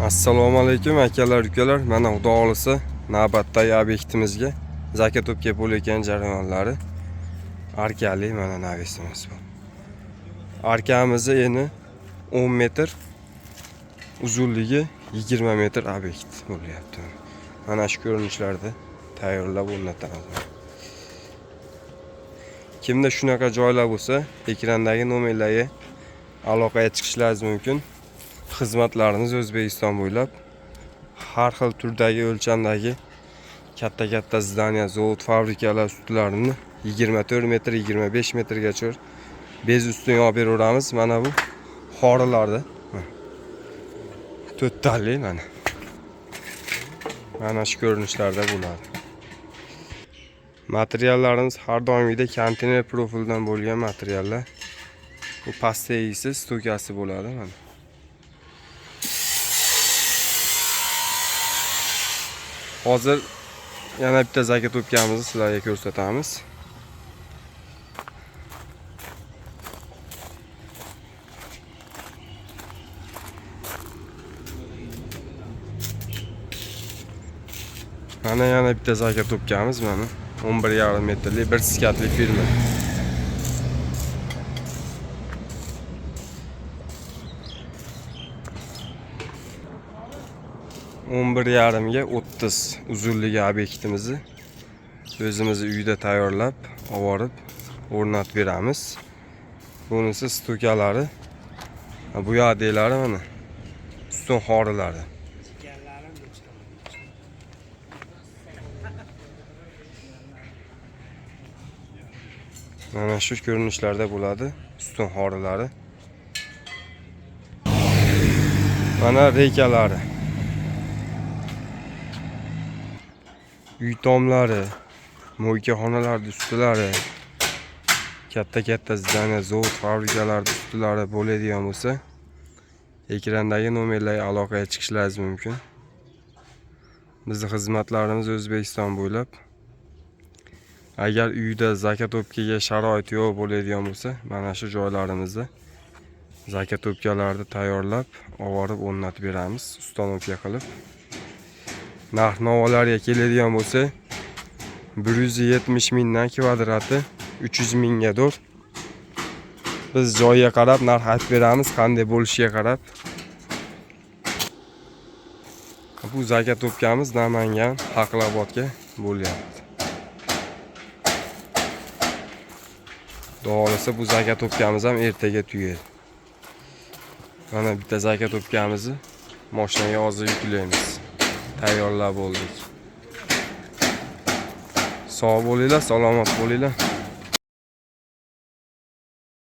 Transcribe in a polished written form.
Assalomu alaykum akalar, ukalar. Mana xudo xolisa navbatdagi obyektimizga zakat o'pga bo'layotgan jarayonlari arkali mana navisimiz bu. Arkamizni eni 10 metr, uzunligi 20 metr obyekt bo'lyapti. Mana shu ko'rinishlarda tayyorlab o'rnatamiz. Kimda shunaqa joylar bo'lsa, ekrandagi nomerlarga aloqaga chiqishlaringiz mumkin. Xizmatlarimiz O'zbekiston bo'ylab har xil turdagi o'lchamdagi katta zdaniya, zavod, fabrikalar ustlarini 24 metr, 25 metrgacha bez ustini yopib beraveramiz. Mana bu xorilarda. To'rttalik mana. Mana shu ko'rinishlarda bo'ladi. Materiallarimiz har doimgidek konteyner profildan bo'lgan materiallar. Bu pasttegisi stokasi bo'ladi mana. Hozir yana bitta zakat o'pganimizni sizlarga ko'rsatamiz. Mana yana bitta zakat o'pganimiz mana 11,5 metrlik bir skatli firma. O'n 30 uzunligi obyektimizni o'zimiz uyda tayyorlab, olib o'rnatib beramiz. Bunisi stokalari, bu yoqdagilari mana ustun xorilari. Mana shu ko'rinishlarda bo'ladi ustun xorilari. Mana rekalari. Uy tomlari, mo'ykaxonalar ustilari, katta zdaniya, zavod, fabrikalar ustilari bo'ladigan bo'lsa, ekrandagi nomerlarga aloqaga chiqishlaringiz mumkin. Bizning xizmatlarimiz O'zbekiston bo'ylab. Agar uyda zakat o'pkaga sharoit yo'q bo'ladigan bo'lsa, mana shu joylarimizda zakat o'pkalarni tayyorlab, olib o'rnatib beramiz, ustanovka qilib. Narx-navolarga keladigan bo'lsa, 170 mingdan kvadrati 300 minggadir. Biz joyiga qarab narx aytib beramiz, qanday bo'lishiga qarab. Bu zakat o'pkamiz Namangan, Haqlobodga bo'lyapti. Xudo xolisa bu zakat o'pkamiz ham ertaga tugaydi. Mana bitta zakat o'pkamizni mashinaga hozir yuklaymiz. Tayyorlab bo'ldik. Sog' bo'linglar, salomat bo'linglar.